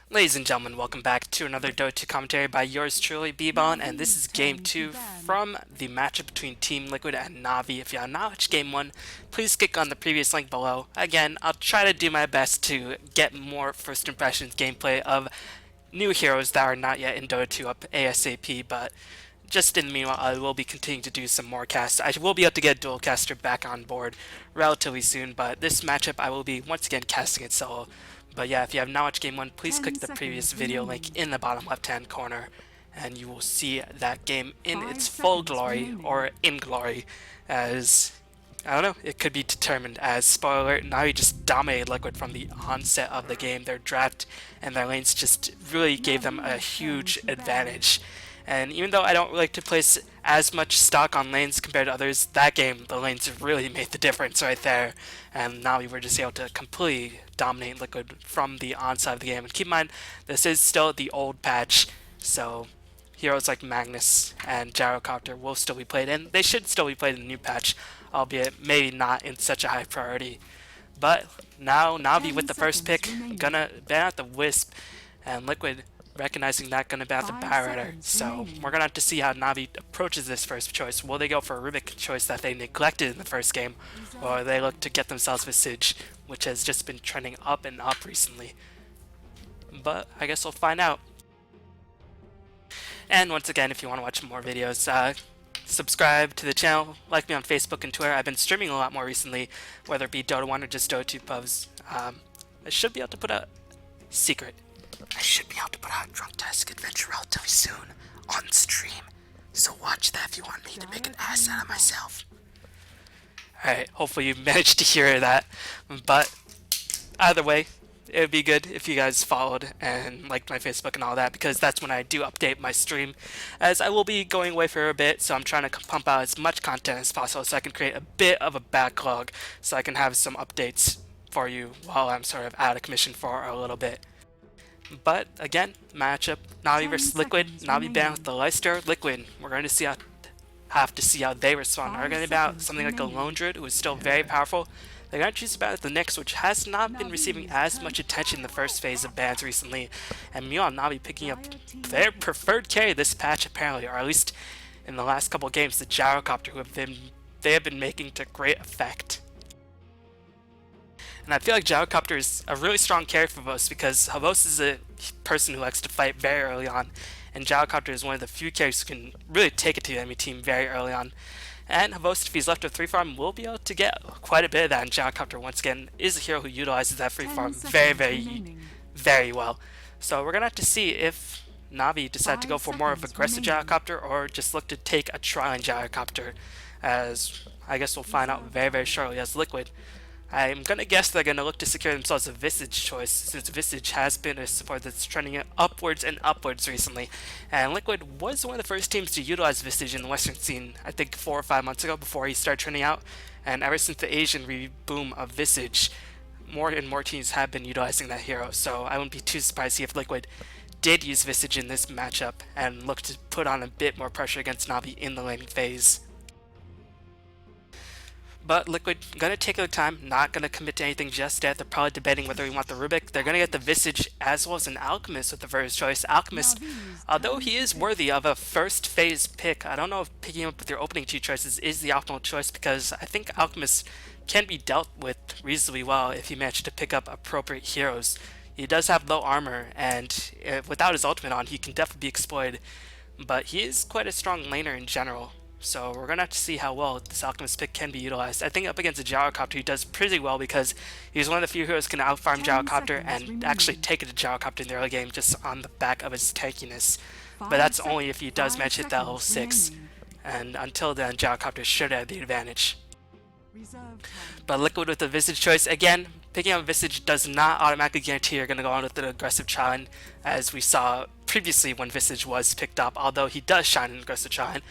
Ladies and gentlemen, welcome back to another Dota 2 commentary by yours truly, B-Bon, and this is Game 2 from the matchup between Team Liquid and Navi. If you have not watched Game 1, please click on the previous link below. Again, I'll try to do my best to get more first impressions gameplay of new heroes that are not yet in Dota 2 up ASAP, but just in the meanwhile, I will be continuing to do some more casts. I will be able to get Dual Caster back on board relatively soon, but this matchup I will be once again casting it solo. But yeah, if you have not watched Game 1, please click the previous video link in the bottom left-hand corner, and you will see that game in its full glory, or in glory, as, I don't know, it could be determined as, spoiler alert, Navi just dominated Liquid from the onset of the game. Their draft and their lanes just really gave them a huge advantage. And even though I don't like to place as much stock on lanes compared to others, that game, the lanes really made the difference right there. And now we were just able to completely dominate Liquid from the onset of the game. And keep in mind, this is still the old patch, so heroes like Magnus and Gyrocopter will still be played, and they should still be played in the new patch, albeit maybe not in such a high priority. But now Navi with the first pick, gonna ban out the Wisp, and Liquid recognizing that gonna ban out the Batrider. So we're gonna have to see how Navi approaches this first choice. Will they go for a Rubik choice that they neglected in the first game, or they look to get themselves Visage, which has just been trending up and up recently? But I guess we'll find out. And once again, if you want to watch more videos, subscribe to the channel, like me on Facebook and Twitter. I've been streaming a lot more recently, whether it be Dota 1 or just Dota 2 pubs. I should be able to put a secret. I should be able to put out a Drunk Task Adventure relatively soon on stream. So watch that if you want me to make an ass out of myself. Alright, hopefully you managed to hear that. But either way, it would be good if you guys followed and liked my Facebook and all that, because that's when I do update my stream, as I will be going away for a bit, so I'm trying to pump out as much content as possible so I can create a bit of a backlog so I can have some updates for you while I'm sort of out of commission for a little bit. But again, matchup Navi versus Liquid. Navi banned with the Leicester. Liquid, we're going to have to see how they respond. Are going to ban something like a Lone Druid, who is still very powerful. They're going to choose to ban the Nyx, which has not been receiving as much attention in the first phase of bans recently. And meanwhile, Navi picking up their preferred carry this patch apparently, or at least in the last couple of games, the Gyrocopter, they have been making to great effect. And I feel like Gyrocopter is a really strong carry for Havos, because Havos is a person who likes to fight very early on, and Gyrocopter is one of the few carries who can really take it to the enemy team very early on. And Havos, if he's left with free farm, will be able to get quite a bit of that, and Gyrocopter, once again, is a hero who utilizes that free farm very well. So we're going to have to see if Navi decide to go for more of aggressive Gyrocopter, or just look to take a try on Gyrocopter, as I guess we'll find out very shortly as Liquid. I'm going to guess they're going to look to secure themselves a Visage choice, since Visage has been a support that's trending upwards and upwards recently. And Liquid was one of the first teams to utilize Visage in the Western scene, I think 4 or 5 months ago, before he started trending out. And ever since the Asian reboom of Visage, more and more teams have been utilizing that hero. So I wouldn't be too surprised to see if Liquid did use Visage in this matchup and look to put on a bit more pressure against Navi in the laning phase. But Liquid gonna take their time, not gonna commit to anything just yet. They're probably debating whether we want the Rubik. They're gonna get the Visage as well as an Alchemist with the first choice. Alchemist, although he is worthy of a first phase pick, I don't know if picking up with your opening 2 choices is the optimal choice, because I think Alchemist can be dealt with reasonably well if you manage to pick up appropriate heroes. He does have low armor, and without his ultimate on, he can definitely be exploited, but he is quite a strong laner in general. So we're going to have to see how well this Alchemist pick can be utilized. I think up against a Gyrocopter, he does pretty well, because he's one of the few heroes who can outfarm Gyrocopter and actually take it to Gyrocopter in the early game just on the back of his tankiness. But that's only if he does manage to hit that level 6. And until then, Gyrocopter should have the advantage. But Liquid with the Visage choice, again, picking up Visage does not automatically guarantee you're going to go on with an aggressive challenge, as we saw previously when Visage was picked up, although he does shine in aggressive challenge.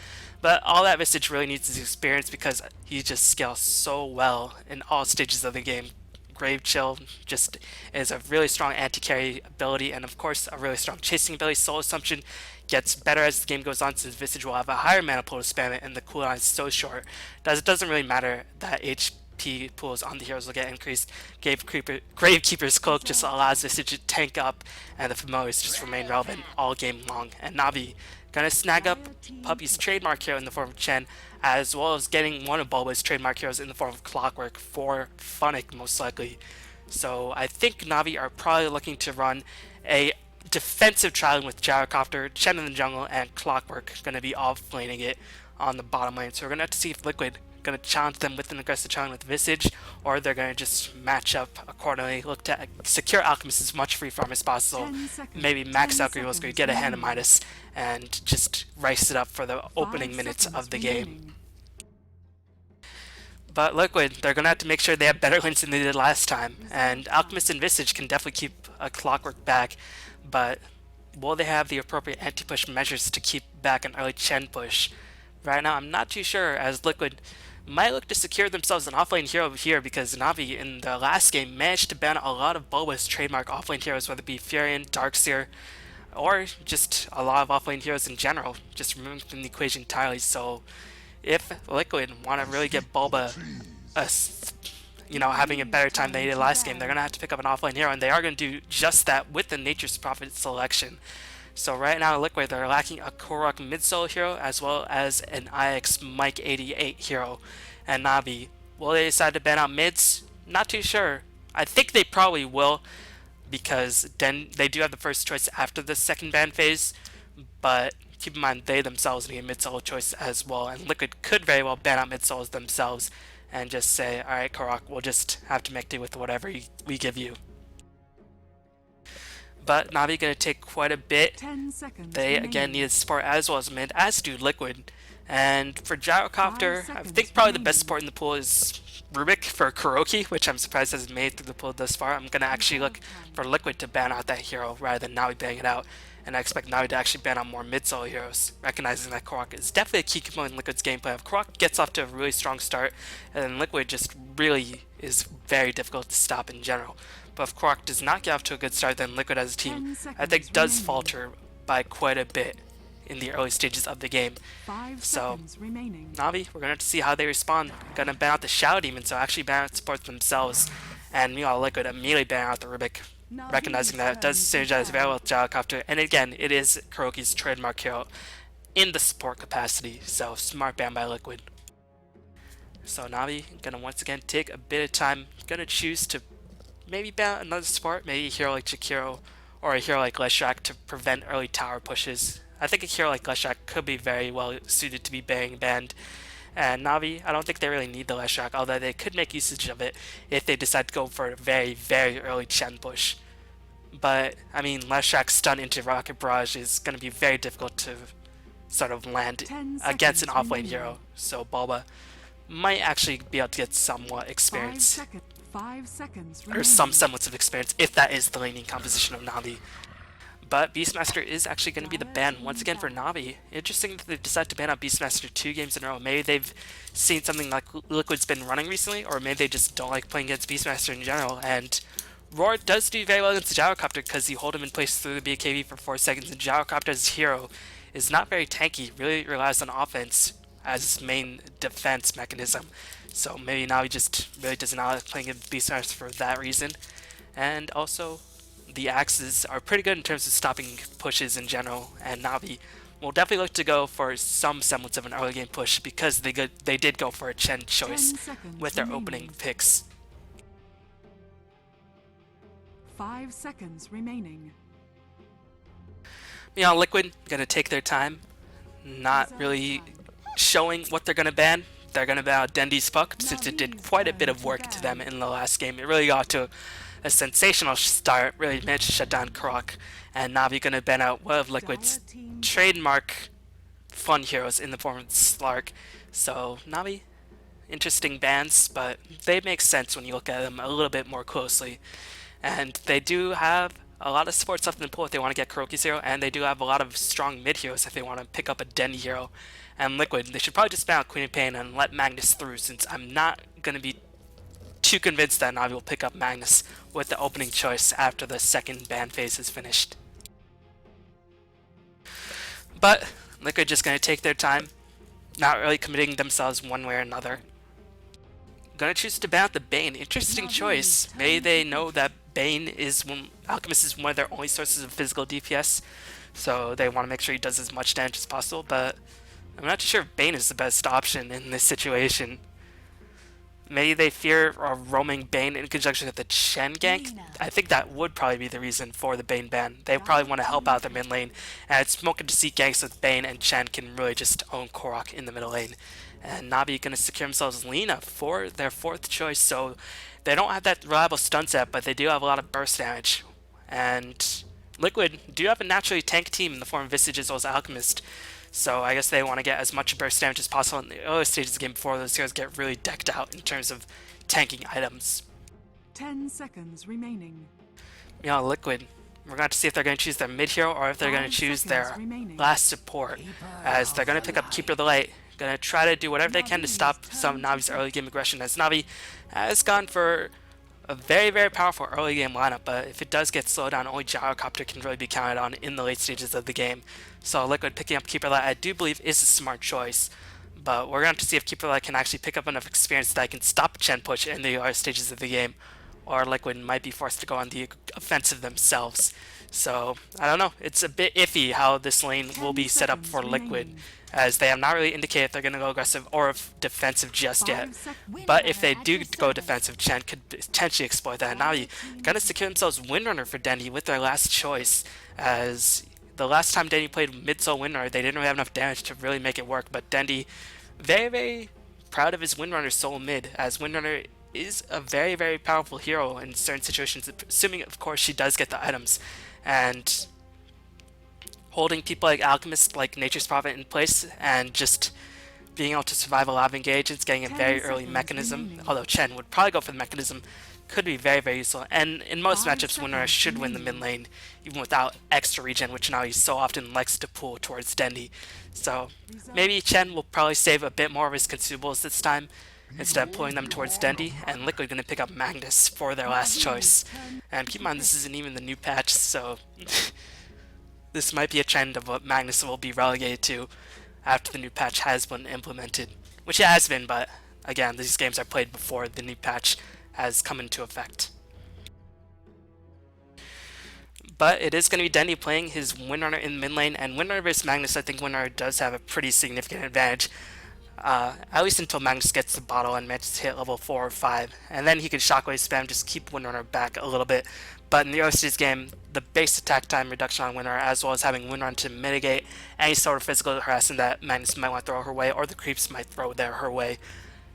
But all that Visage really needs is experience, because he just scales so well in all stages of the game. Grave Chill just is a really strong anti-carry ability, and of course a really strong chasing ability. Soul Assumption gets better as the game goes on, since Visage will have a higher mana pool to spam it, and the cooldown is so short that it doesn't really matter that HP pools on the heroes will get increased. Gravekeeper's Cloak just allows this to tank up, and the familiars just remain relevant all game long. And Navi gonna snag up Puppy's trademark hero in the form of Chen, as well as getting one of Bulba's trademark heroes in the form of Clockwork for Funnick, most likely. So I think Navi are probably looking to run a defensive trialing with Gyrocopter, Chen in the jungle, and Clockwork going to be off-laning it on the bottom lane. So we're going to have to see if Liquid going to challenge them with an aggressive trialing with Visage, or they're going to just match up accordingly, look to secure Alchemist as much free farm as possible, maybe max out Greevil's Greed, get a hand of Midas, and just rice it up for the opening minutes of the game. But Liquid, they're going to have to make sure they have better lanes than they did last time, and Alchemist and Visage can definitely keep a Clockwork back, but will they have the appropriate anti-push measures to keep back an early Chen push? Right now, I'm not too sure, as Liquid might look to secure themselves an offlane hero here, because Navi in the last game managed to ban a lot of Bulba's trademark offlane heroes, whether it be Furion, Darkseer, or just a lot of offlane heroes in general, just removing from the equation entirely. So if Liquid want to really get Bulba having a better time than they did last game, they're going to have to pick up an offlane hero, and they are going to do just that with the Nature's Prophet selection. So right now, Liquid, they're lacking a Korok mid-solo hero, as well as an IX Mike 88 hero. And Navi, will they decide to ban out mids? Not too sure. I think they probably will, because then they do have the first choice after the second ban phase, but keep in mind they themselves need a mid-solo choice as well, and Liquid could very well ban out mid-solos themselves and just say, alright Korok, we'll just have to make do with whatever we give you. But Navi going to take quite a bit. They again needed support as well as mid, as do Liquid. And for Gyrocopter, I think probably the best support in the pool is Rubik for Kuroki, which I'm surprised hasn't made through the pool thus far. I'm going to actually look for Liquid to ban out that hero rather than Navi banning it out. And I expect Navi to actually ban out more mid-solo heroes, recognizing that Korok is definitely a key component in Liquid's gameplay. If Korok gets off to a really strong start, and then Liquid just really is very difficult to stop in general. But if Korok does not get off to a good start, then Liquid as a team, I think, does falter by quite a bit in the early stages of the game. So, Navi, we're going to have to see how they respond. Going to ban out the Shadow Demon, so actually ban out support themselves. And meanwhile, Liquid immediately ban out the Rubik, recognizing that it does synergize very well with Gyrocopter. And again, it is Kuroki's trademark hero in the support capacity, so smart ban by Liquid. So Navi, going to once again take a bit of time, going to choose to maybe ban another support, maybe a hero like Jakiro or a hero like Leshrac to prevent early tower pushes. I think a hero like Leshrac could be very well suited to be banned. And Navi, I don't think they really need the Leshrac, although they could make usage of it if they decide to go for a very, very early Chen push. But, I mean, Leshrac's stun into Rocket Barrage is going to be very difficult to sort of land against an offlane hero, so Bulba might actually be able to get somewhat experience. 5 seconds or some semblance of experience, if that is the laning composition of Navi. But Beastmaster is actually going to be the ban once again for Navi. Interesting that they've decided to ban out Beastmaster 2 games in a row. Maybe they've seen something like Liquid's been running recently, or maybe they just don't like playing against Beastmaster in general. And Roar does do very well against the Gyrocopter because you hold him in place through the BKB for 4 seconds, and Gyrocopter's hero is not very tanky, really relies on offense as his main defense mechanism. So maybe Navi just really does not like playing against Beastmaster for that reason. And also, the axes are pretty good in terms of stopping pushes in general, and Navi will definitely look to go for some semblance of an early game push because they did go for a Chen choice with their opening picks. 5 seconds remaining. Liquid gonna take their time, not really showing what they're gonna ban. They're gonna ban out Dendi's Puck since it did quite a bit of work to them in the last game. It really got to a sensational start, really managed to shut down Korok, and Navi gonna ban out one of Liquid's trademark fun heroes in the form of Slark. So Navi, interesting bans, but they make sense when you look at them a little bit more closely. And they do have a lot of support stuff in the pool if they want to get Kuroki's hero, and they do have a lot of strong mid heroes if they want to pick up a Dendi hero. And Liquid, they should probably just ban out Queen of Pain and let Magnus through, since I'm not gonna be too convinced that Navi will pick up Magnus with the opening choice after the second ban phase is finished. But Liquid just going to take their time, not really committing themselves one way or another. Gonna choose to ban out the Bane. Interesting choice. Maybe they know that Bane is Alchemist is one of their only sources of physical DPS, so they want to make sure he does as much damage as possible, but I'm not too sure if Bane is the best option in this situation. Maybe they fear roaming Bane in conjunction with the Shen gank. I think that would probably be the reason for the Bane ban. They probably want to help out their mid lane, and it's smoking to see ganks with Bane and Shen can really just own Korok in the middle lane. And Navi going to secure themselves Lina for their 4th choice, so they don't have that reliable stun set, but they do have a lot of burst damage. And Liquid do have a naturally tank team in the form of Visage as well as Alchemist, so I guess they want to get as much burst damage as possible in the early stages of the game before those heroes get really decked out in terms of tanking items. 10 seconds remaining. Liquid, we're going to have to see if they're going to choose their mid hero or if they're going to choose their last support, as they're going to pick up Keeper of the Light. Going to try to do whatever they can to stop some of Navi's early game aggression, as Navi has gone for a very, very powerful early game lineup, but if it does get slowed down, only Gyrocopter can really be counted on in the late stages of the game. So Liquid picking up Keeper Light, I do believe, is a smart choice, but we're going to have to see if Keeper Light can actually pick up enough experience that can stop Chen push in the early stages of the game, or Liquid might be forced to go on the offensive themselves. So, I don't know, it's a bit iffy how this lane will be set up for Liquid, as they have not really indicated if they're going to go aggressive or defensive just yet. But if they do go defensive, Chen could potentially exploit that. Now you gotta secure themselves Windrunner for Dendy with their last choice, as the last time Dendy played mid-soul Windrunner, they didn't really have enough damage to really make it work, but Dendy, very, very proud of his Windrunner soul mid, as Windrunner is a very, very powerful hero in certain situations, assuming, of course, she does get the items. And holding people like Alchemist, like Nature's Prophet in place, and just being able to survive a lot of engagements, getting a very early mechanism, although Chen would probably go for the mechanism, could be very, very useful. And in most matchups, Windrunner should win the mid lane, even without extra regen, which now he so often likes to pull towards Dendy. So maybe Chen will probably save a bit more of his consumables this time, instead of pulling them towards Dendy, and Liquid going to pick up Magnus for their last choice. And keep in mind, this isn't even the new patch, so this might be a trend of what Magnus will be relegated to after the new patch has been implemented, which it has been, but again, these games are played before the new patch has come into effect. But it is going to be Dendy playing his Windrunner in mid lane, and Windrunner versus Magnus, I think Windrunner does have a pretty significant advantage. At least until Magnus gets the bottle and manages to hit level 4 or 5, and then he can shockwave spam, just keep Windrunner back a little bit. But in the OC's game, the base attack time reduction on Windrunner, as well as having Windrunner to mitigate any sort of physical harassment that Magnus might want to throw her way, or the creeps might throw her way,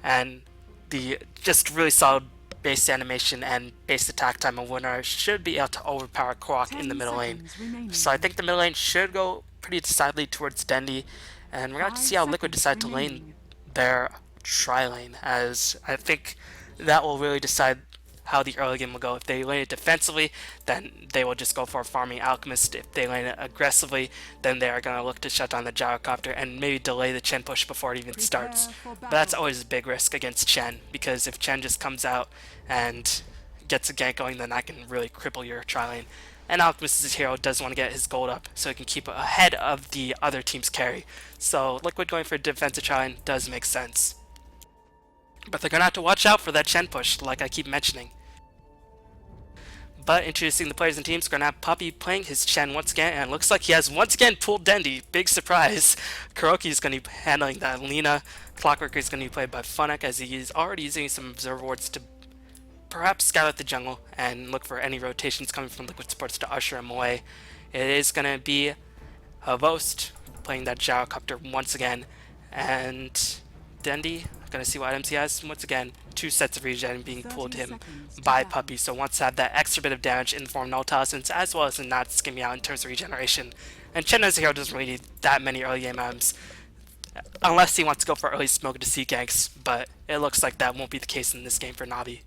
and the just really solid base animation and base attack time of Windrunner should be able to overpower Korok in the middle lane. So I think the middle lane should go pretty decidedly towards Dendy, and we're going to have to see how Liquid decide to lane their tri-lane, as I think that will really decide how the early game will go. If they lane it defensively, then they will just go for a farming Alchemist. If they lane it aggressively, then they are going to look to shut down the Gyrocopter and maybe delay the Chen push before it even starts. But that's always a big risk against Chen, because if Chen just comes out and gets a gank going, then that can really cripple your tri-lane. And Alchemist's hero does want to get his gold up so he can keep ahead of the other team's carry. So Liquid going for a defensive tri-lane does make sense. But they're going to have to watch out for that Chen push, like I keep mentioning. But introducing the players and teams, we're going to have Puppy playing his Chen once again, and it looks like he has once again pulled Dendy. Big surprise. Kuroki is going to be handling that. Lina, Clockworker is going to be played by Funnock, as he is already using some Observer Wards to perhaps scout out the jungle and look for any rotations coming from Liquid supports to usher him away. It is going to be Havost playing that Gyrocopter once again, and Dendy, going to see what items he has. Once again, 2 sets of regen being pulled to him by Puppy, so wants to have that extra bit of damage in the form of Null Talismans, as well as not skimming out in terms of regeneration. And Chen as a hero doesn't really need that many early game items, unless he wants to go for early smoke to see ganks, but it looks like that won't be the case in this game for Navi.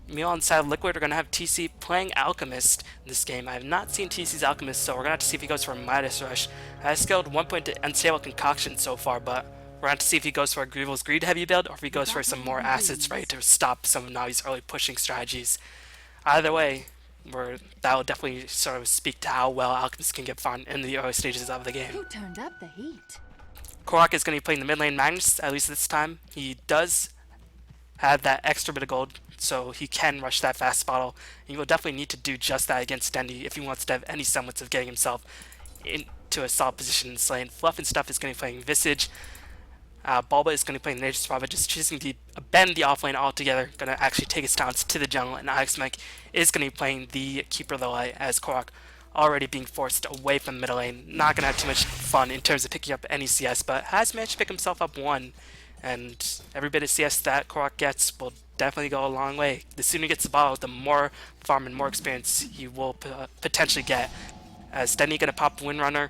Meanwhile, inside of Liquid, we're going to have TC playing Alchemist in this game. I have not seen TC's Alchemist, so we're going to have to see if he goes for a Midas Rush. I scaled 1 point to Unstable Concoction so far, but we're going to have to see if he goes for a Grievel's Greed heavy build, or if he goes for some more assets ready to stop some of Navi's early pushing strategies. Either way, that will definitely sort of speak to how well Alchemist can get far in the early stages of the game. Who turned up the heat? Korok is going to be playing the mid lane Magnus, at least this time. He does have that extra bit of gold so he can rush that fast bottle. And he will definitely need to do just that against Dendy if he wants to have any semblance of getting himself into a solid position in this lane. Fluff and Stuff is going to be playing Visage. Bulba is going to play Nature's Prophet, just choosing to bend the offlane altogether, going to actually take his stance to the jungle, and Ixmec is going to be playing the Keeper of the Light as Korok already being forced away from the middle lane. Not going to have too much fun in terms of picking up any CS, but has managed to pick himself up one, and every bit of CS that Korok gets will definitely go a long way. The sooner he gets the bottle, the more farm and more experience he will potentially get. As Denny going to pop Windrunner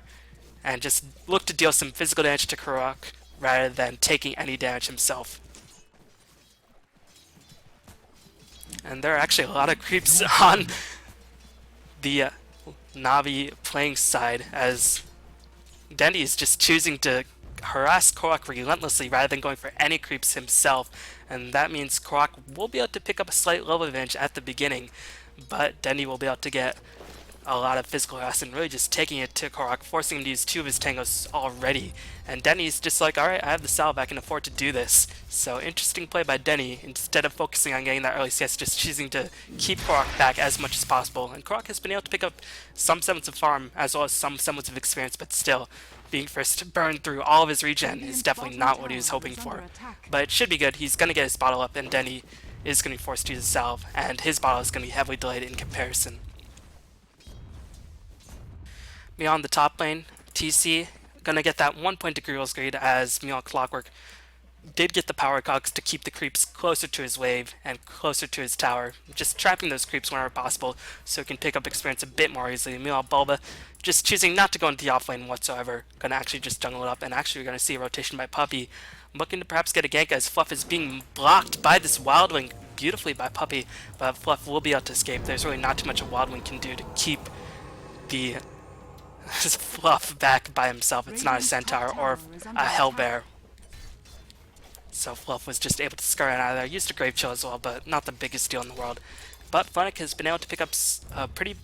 and just look to deal some physical damage to Korok rather than taking any damage himself. And there are actually a lot of creeps on the Navi playing side, as Dendy is just choosing to harass Korok relentlessly rather than going for any creeps himself, and that means Korok will be able to pick up a slight level advantage at the beginning, but Dendy will be able to get a lot of physical harassment, really just taking it to Korok, forcing him to use two of his tangos already. And Denny's just like, alright, I have the salve, I can afford to do this. So interesting play by Denny. Instead of focusing on getting that early CS, just choosing to keep Korok back as much as possible. And Korok has been able to pick up some semblance of farm as well as some semblance of experience, but still, being first to burn through all of his regen is definitely not what he was hoping for. But it should be good. He's going to get his bottle up, and Denny is going to be forced to use the salve, and his bottle is going to be heavily delayed in comparison. Beyond the top lane, TC gonna get that 1 point to Gruel's Greed, as Meow Clockwork did get the power cogs to keep the creeps closer to his wave and closer to his tower, just trapping those creeps whenever possible so he can pick up experience a bit more easily. Meanwhile, Bulba just choosing not to go into the offlane whatsoever, gonna actually just jungle it up, and actually we're gonna see a rotation by Puppey, looking to perhaps get a gank as Fluff is being blocked by this Wildwing beautifully by Puppey, but Fluff will be able to escape. There's really not too much a Wildwing can do to keep the Fluff back by himself. It's not a Centaur or a Hellbear. So Fluff was just able to scurry out of there. Used a Grave Chill as well, but not the biggest deal in the world. But Funnick has been able to pick up a pretty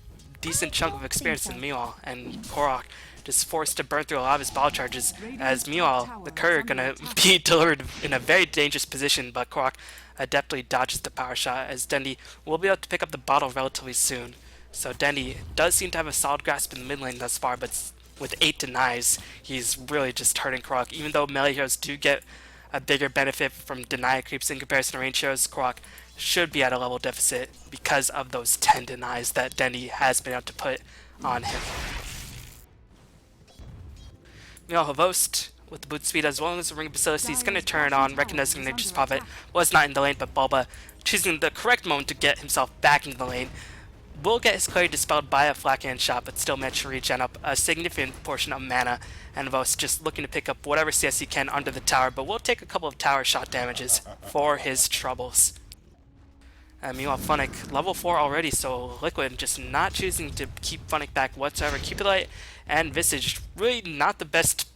decent chunk of experience in Meowal, and Korok just forced to burn through a lot of his ball charges, as Meowal, the courier, gonna be delivered in a very dangerous position, but Korok adeptly dodges the power shot, as Dendy will be able to pick up the bottle relatively soon. So Dendy does seem to have a solid grasp in the mid lane thus far, but with 8 denies, he's really just hurting Korok. Even though melee heroes do get a bigger benefit from deny creeps in comparison to range heroes, Korok should be at a level deficit because of those 10 denies that Dendy has been able to put on him. Meanwhile, Havost with the boot speed as well as the ring of Basilisk, he's going to turn on, recognizing Nature's Prophet was not in the lane, but Bulba choosing the correct moment to get himself back into the lane. Will get his clarity dispelled by a Flackhand shot, but still managed to regen up a significant portion of mana, and Vos just looking to pick up whatever CS he can under the tower, but will take a couple of tower shot damages for his troubles. Meanwhile, Funnick, level 4 already, so Liquid just not choosing to keep Funnick back whatsoever. Cupid Light and Visage, really not the best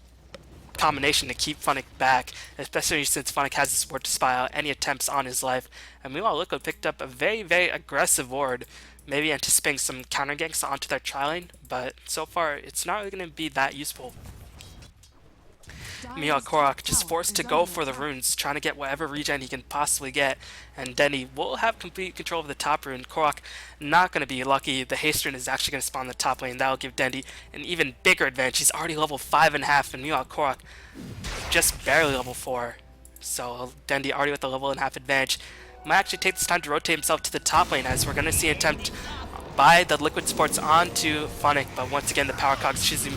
combination to keep Funnick back, especially since Funnick has this ward to spy out any attempts on his life. And meanwhile, Liquid picked up a very, very aggressive ward, maybe anticipating some counter ganks onto their tri-lane, but so far it's not really going to be that useful. Meanwhile, Korok just forced to go for the runes, trying to get whatever regen he can possibly get, and Denny will have complete control of the top rune. Korok not going to be lucky. The haste rune is actually going to spawn the top lane. That will give Dendy an even bigger advantage. He's already level 5.5, and meanwhile Korok just barely level 4. So Dendy already with the level and half advantage. Might actually take this time to rotate himself to the top lane, as we're going to see an attempt by the Liquid supports onto Funnick, but once again the power cogs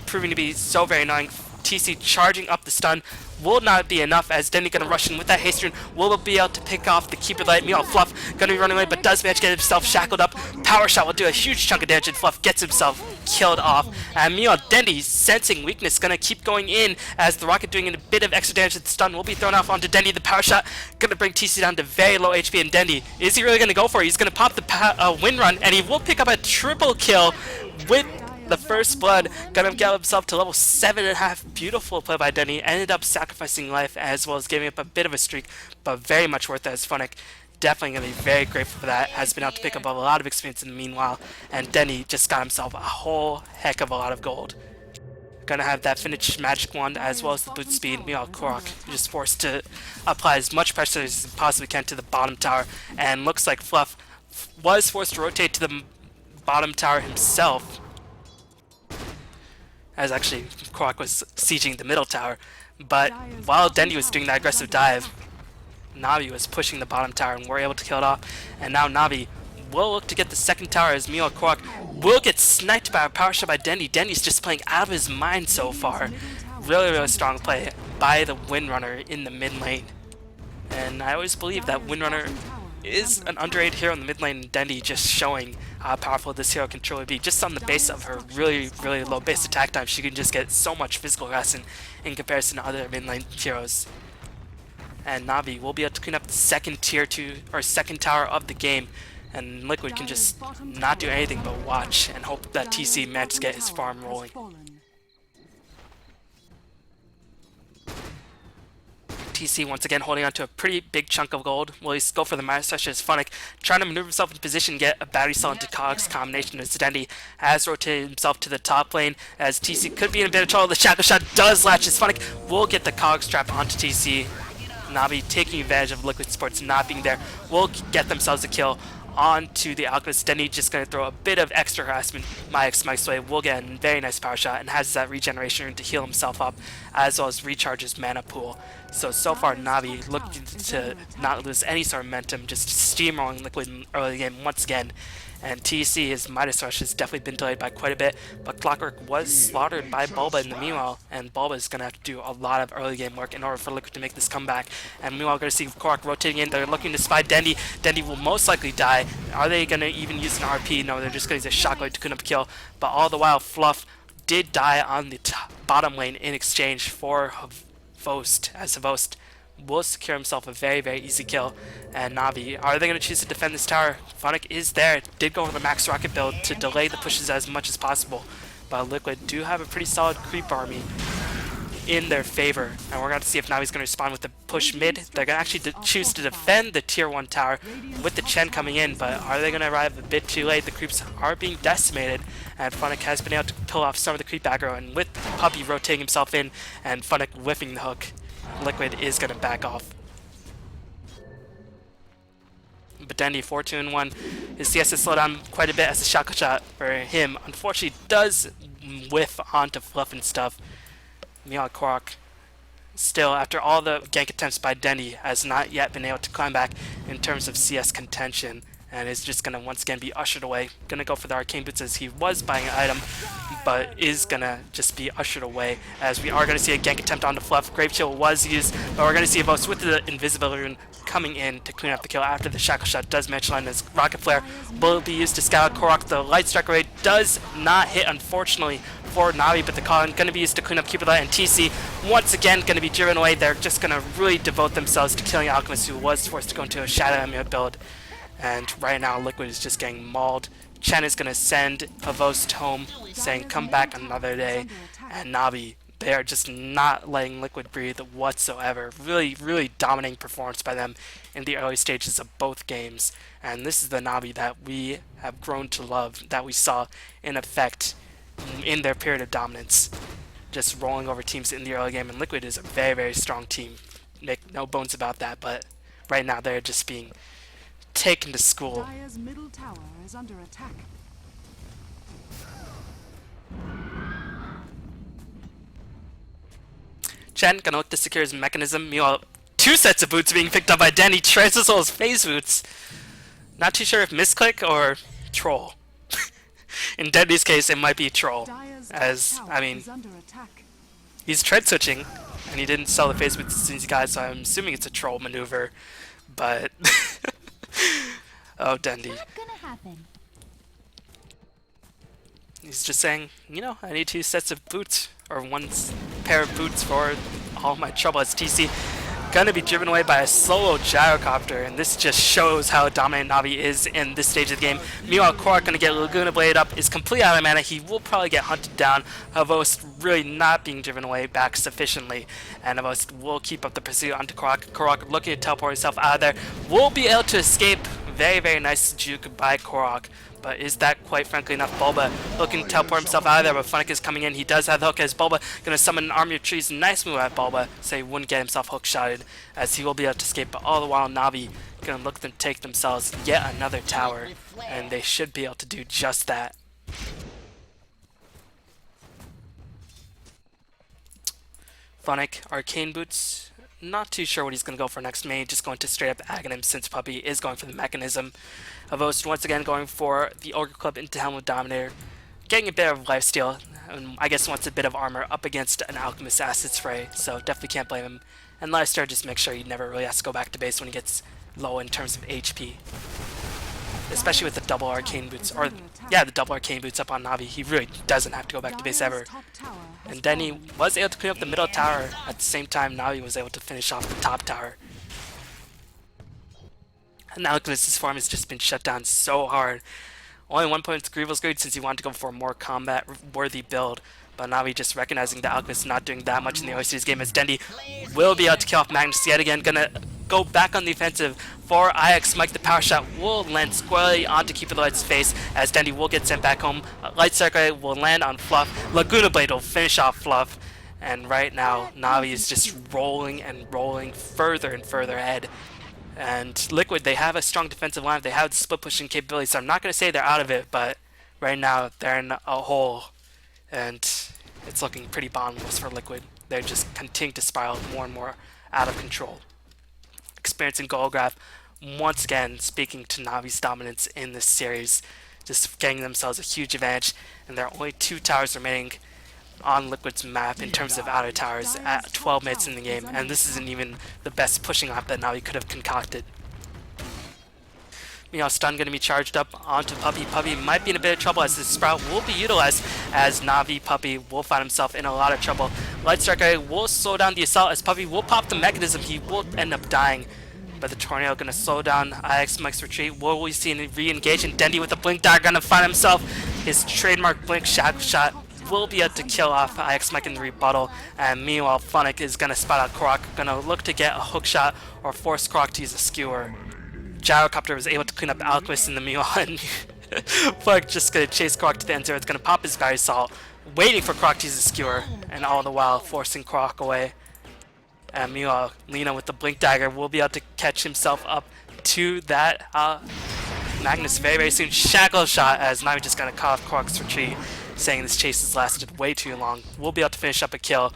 proving to be so very annoying. TC charging up the stun will not be enough, as Denny gonna rush in with that haste rune, will be able to pick off the Keeper Light. Meanwhile, Fluff gonna be running away, but does manage to get himself shackled up. Power shot will do a huge chunk of damage, and Fluff gets himself killed off. And meanwhile, Dendy, sensing weakness, gonna keep going in, as the rocket doing a bit of extra damage. The stun will be thrown off onto Dendy. The power shot gonna bring TC down to very low HP, and Dendy, is he really gonna go for it? He's gonna pop the wind run, and he will pick up a triple kill with the first blood. Gonna get himself to level 7.5. Beautiful play by Denny. Ended up sacrificing life as well as giving up a bit of a streak, but very much worth it, as Funnick definitely gonna be very grateful for that. Has been able to pick up a lot of experience in the meanwhile, and Denny just got himself a whole heck of a lot of gold. gonna have that finish magic wand as well as the boot speed. Meanwhile, Korok just forced to apply as much pressure as he possibly can to the bottom tower, and looks like Fluff was forced to rotate to the bottom tower himself, as actually Korok was sieging the middle tower. But while Dendi was doing that aggressive dive, Navi was pushing the bottom tower and were able to kill it off. And now Navi will look to get the second tower as Mio Korok will get sniped by a power shot by Dendi. Dendi's just playing out of his mind so far. Really strong play by the Windrunner in the mid lane. And I always believe that Windrunner is an underrated hero in the mid lane, and Dendi just showing how powerful this hero can truly be. Just on the base of her really low base attack time, she can just get so much physical harassment in comparison to other mid lane heroes. And Navi will be able to clean up the second tier 2 or second tower of the game, and Liquid can just not do anything but watch and hope that TC manages to get his farm rolling. TC once again holding on to a pretty big chunk of gold. Will he go for the minus touch as Funnick trying to maneuver himself into position, get a battery cell into Cog's combination as Dendi has rotated himself to the top lane as TC could be in a bit of trouble. The shackle shot does latch as Funnick will get the Cog strap onto TC. Navi taking advantage of Liquid Sports not being there will get themselves a kill onto the Alchemist. Dendi just going to throw a bit of extra harassment my Smite's way, will get a very nice power shot and has that regeneration room to heal himself up as well as recharge his mana pool. So far Navi looking to not lose any sort of momentum, just steamrolling Liquid in early game once again. And TC, his Midas Rush has definitely been delayed by quite a bit, but Clockwork was slaughtered by Bulba in the meanwhile, and Bulba is going to have to do a lot of early game work in order for Liquid to make this comeback. And meanwhile, we're going to see Korok rotating in. They're looking to spy Dendi. Dendi will most likely die. Are they going to even use an RP? No, they're just going to use a shotgun to clean up a kill. But all the while, Fluff did die on the bottom lane in exchange for Hvost, as Hvost will secure himself a very easy kill. And Navi, are they going to choose to defend this tower? Funnick is there, did go for the max rocket build to delay the pushes as much as possible, but Liquid do have a pretty solid creep army in their favor, and we're going to see if Navi's going to respond with the push mid. They're going to actually choose to defend the tier 1 tower with the Chen coming in, but are they going to arrive a bit too late? The creeps are being decimated, and Funnick has been able to pull off some of the creep aggro, and with Puppy rotating himself in and Funnick whiffing the hook, Liquid is going to back off. But Dendi 4-2-1. His CS has slowed down quite a bit as the shotgun shot for him unfortunately does whiff onto Fluff and stuff. Meanwhile, Korok still, after all the gank attempts by Dendi, has not yet been able to climb back in terms of CS contention, and is just going to once again be ushered away. Going to go for the arcane boots as he was buying an item, but is going to just be ushered away as we are going to see a gank attempt onto Fluff. Grave Chill was used, but we're going to see Vos with the invisibility rune coming in to clean up the kill after the shackle shot does match line as Rocket Flare will be used to scout Korok. The light strike rate does not hit, unfortunately, for Navi, but the Colin going to be used to clean up Cupid Light, and TC once again going to be driven away. They're just going to really devote themselves to killing Alchemist, who was forced to go into a Shadow Amulet build. And right now Liquid is just getting mauled. Chen is going to send Hvost home, saying come back another day, and Navi, they are just not letting Liquid breathe whatsoever. Really dominating performance by them in the early stages of both games, and this is the Navi that we have grown to love, that we saw in effect in their period of dominance, just rolling over teams in the early game. And Liquid is a very strong team, make no bones about that, but right now they're just being taken to school. Dire's middle tower is under attack. Chen gonna look to secure his mechanism. Meanwhile, 2 sets of boots being picked up by Dendi. Transistor's phase boots. Not too sure if misclick or troll. In Dendi's case, it might be troll, as I mean, he's tread switching, and he didn't sell the phase boots as soon as he got it, so I'm assuming it's a troll maneuver. But oh, Dendi. Not gonna happen. He's just saying, you know, I need 2 sets of boots, or 1 pair of boots for all my trouble as TC. Gonna be driven away by a solo gyrocopter, and this just shows how dominant Navi is in this stage of the game. Meanwhile, Korok gonna get Laguna Blade up, is complete out of mana. He will probably get hunted down. Hvost really not being driven away back sufficiently, and Hvost will keep up the pursuit onto Korok. Korok looking to teleport himself out of there, will be able to escape. Very nice juke by Korok, But is that quite frankly enough? Bulba looking to teleport himself out of there, but Funnick is coming in. He does have the hook as Bulba going to summon an army of trees. Nice move at Bulba, so he wouldn't get himself hook shotted, as he will be able to escape. But all the while, Navi going to look to take themselves yet another tower, and they should be able to do just that. Funnick, Arcane Boots. Not too sure what he's going to go for next. Maybe just going to straight up Aghanim, since Puppey is going for the mechanism. Havost once again going for the Ogre Club into Helm of Dominator. Getting a bit of lifesteal, and I guess wants a bit of armor up against an Alchemist Acid Spray, so definitely can't blame him. And lifesteal, just make sure he never really has to go back to base when he gets low in terms of HP. Especially with the double Arcane Boots, or yeah, the double Arcane Boots up on Navi. He really doesn't have to go back to base ever. And then he was able to clean up the middle tower. At the same time, Navi was able to finish off the top tower. And Alchemist's farm has just been shut down so hard. Only 1 point to Grievel's Greed since he wanted to go for a more combat-worthy build. But Navi just recognizing the Alchemist not doing that much in the OC's game, as Dendi will be able to kill off Magnus yet again. Gonna go back on the offensive for IX. Mike, the power shot will land squarely onto Keeper the Light's face, as Dendi will get sent back home. Light Circle will land on Fluff. Laguna Blade will finish off Fluff. And right now, Navi is just rolling and rolling further and further ahead. And Liquid, they have a strong defensive line. They have the split pushing capability, so I'm not going to say they're out of it, but right now they're in a hole, and it's looking pretty bottomless for Liquid. They're just continuing to spiral more and more out of control. Experiencing Golgraph, once again speaking to Navi's dominance in this series, just getting themselves a huge advantage, and there are only 2 towers remaining on Liquid's map in terms of outer towers at 12 minutes in the game, and this isn't even the best pushing map that Navi could have concocted. Meanwhile, stun going to be charged up onto Puppey. Puppey might be in a bit of trouble as the Sprout will be utilized, as Navi Puppey will find himself in a lot of trouble. Light Striker will slow down the assault as Puppey will pop the mechanism. He will end up dying, but the Tornado going to slow down IX Mike's retreat. Will we see him re-engage? And Dendi with the Blink Dagger going to find himself his trademark Blink Shackle Shot. Will be able to kill off IX Mike in the rebuttal, and meanwhile Funnick is going to spot out Croc, going to look to get a hook shot or force Croc to use a skewer. Gyrocopter was able to clean up Alchemist in the meanwhile, and Funnick just going to chase Croc to the end zone. It's going to pop his Battery Assault, waiting for Croc to use a skewer, and all the while forcing Croc away. And meanwhile, Lena with the Blink Dagger will be able to catch himself up to that Magnus very, very soon. Shackle Shot, as Navi just going to cut off Croc's retreat, saying this chase has lasted way too long. We'll be able to finish up a kill.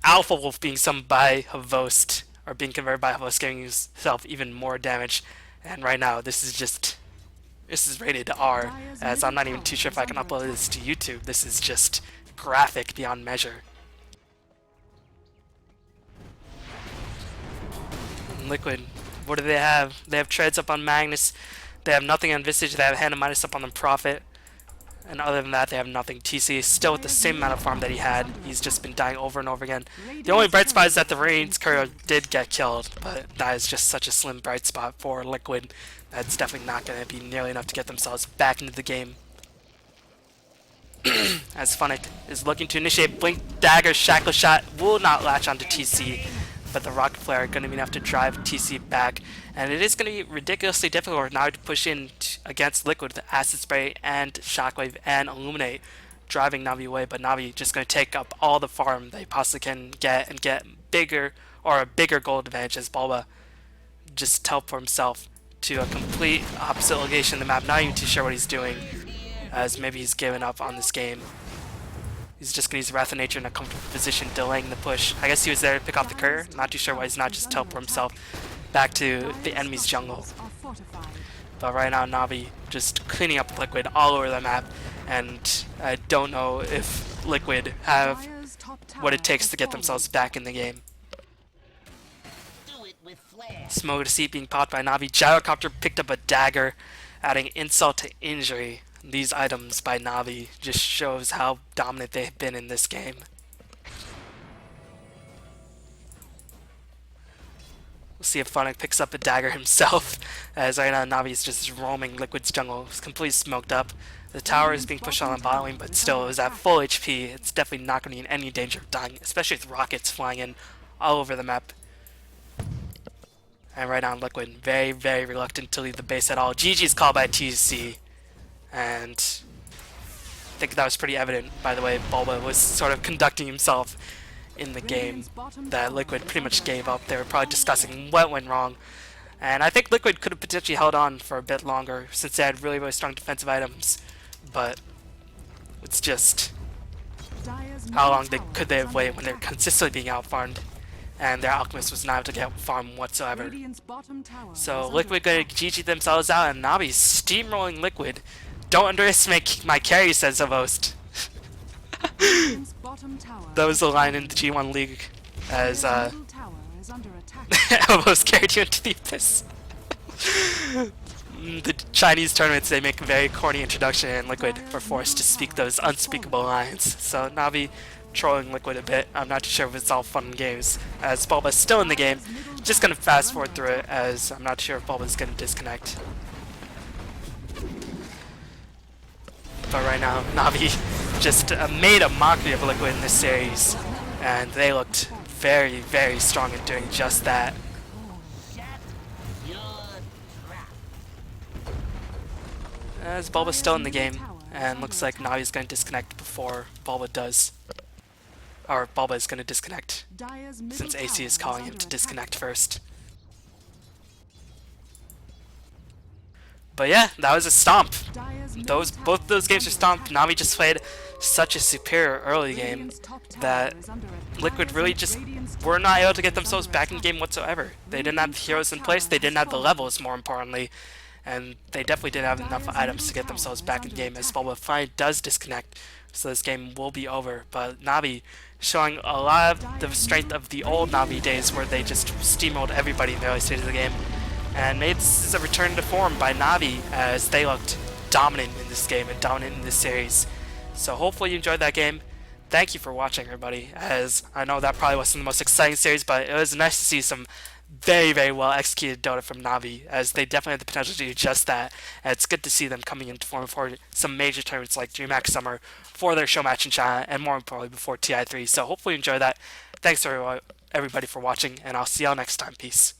Alpha Wolf being summoned by Havost, or being converted by Havost, giving himself even more damage. And right now, this is rated R, as I'm not even too sure if I can upload this to YouTube. This is just graphic beyond measure. And Liquid, what do they have? They have Treads up on Magnus. They have nothing on Visage. They have Hand of Midas up on the Prophet. And other than that, they have nothing. TC is still with the same amount of farm that he had. He's just been dying over and over again. The only bright spot is that the Raids courier did get killed, but that is just such a slim bright spot for Liquid. That's definitely not going to be nearly enough to get themselves back into the game. As Funnick is looking to initiate Blink Dagger, Shackle Shot will not latch onto TC, but the Rocket Flare are going to be enough to drive TC back, and it is going to be ridiculously difficult now to push in against Liquid with Acid Spray and Shockwave and Illuminate, driving Navi away. But Navi just going to take up all the farm they possibly can get and get bigger, or a bigger gold advantage, as Bulba just teleport himself to a complete opposite location of the map. Not even too sure what he's doing, as maybe he's given up on this game. He's just going to use Wrath of Nature in a comfortable position, delaying the push. I guess he was there to pick off the courier. Not too sure why he's not just teleport himself back to the enemy's jungle. But right now, Navi just cleaning up Liquid all over the map, and I don't know if Liquid have what it takes to get themselves back in the game. Smoke to Seat being popped by Navi. Gyrocopter picked up a dagger, adding insult to injury. These items by Navi just shows how dominant they've been in this game. We'll see if Funnick picks up a dagger himself, as right now Navi is just roaming Liquid's jungle. It's completely smoked up. The tower is being pushed on the bottom lane, but still, it was at full HP. It's definitely not going to be in any danger of dying, especially with rockets flying in all over the map. And right now, Liquid very, very reluctant to leave the base at all. GG's called by TC. And I think that was pretty evident by the way Bulba was sort of conducting himself in the game, that Liquid pretty much gave up. They were probably discussing what went wrong. And I think Liquid could have potentially held on for a bit longer since they had really, really strong defensive items. But it's just how long could they have waited when they're consistently being outfarmed and their Alchemist was not able to get farm whatsoever. So Liquid going to GG themselves out, and Navi's steamrolling Liquid. Don't underestimate my carry, says Avost. That was the line in the G1 League as Avost carried you into the abyss. The Chinese tournaments, they make a very corny introduction, and Liquid were forced to speak those unspeakable lines. So Navi trolling Liquid a bit. I'm not too sure if it's all fun and games, as Bulba's still in the game. Just gonna fast forward through it, as I'm not sure if Bulba's gonna disconnect. But right now, Navi just made a mockery of Liquid in this series, and they looked very, very strong in doing just that. As Bulba's still in the game, and looks like Navi's going to disconnect before Bulba does. Or Bulba is going to disconnect, since AC is calling him to disconnect first. But yeah, that was a stomp. Both those games are stomped. Navi just played such a superior early game that Liquid really just were not able to get themselves back in game whatsoever. They didn't have the heroes in place, they didn't have the levels more importantly, and they definitely didn't have enough items to get themselves back in game, as Bulba finally does disconnect, so this game will be over. But Navi showing a lot of the strength of the old Navi days, where they just steamrolled everybody in the early stages of the game. And it's a return to form by Navi, as they looked dominant in this game and dominant in this series. So hopefully you enjoyed that game. Thank you for watching, everybody, as I know that probably wasn't the most exciting series, but it was nice to see some very, very well executed Dota from Navi, as they definitely have the potential to do just that. And it's good to see them coming into form for some major tournaments like DreamHack Summer, for their show match in China, and more importantly before TI3. So hopefully you enjoy that. Thanks everybody for watching, and I'll see y'all next time. Peace.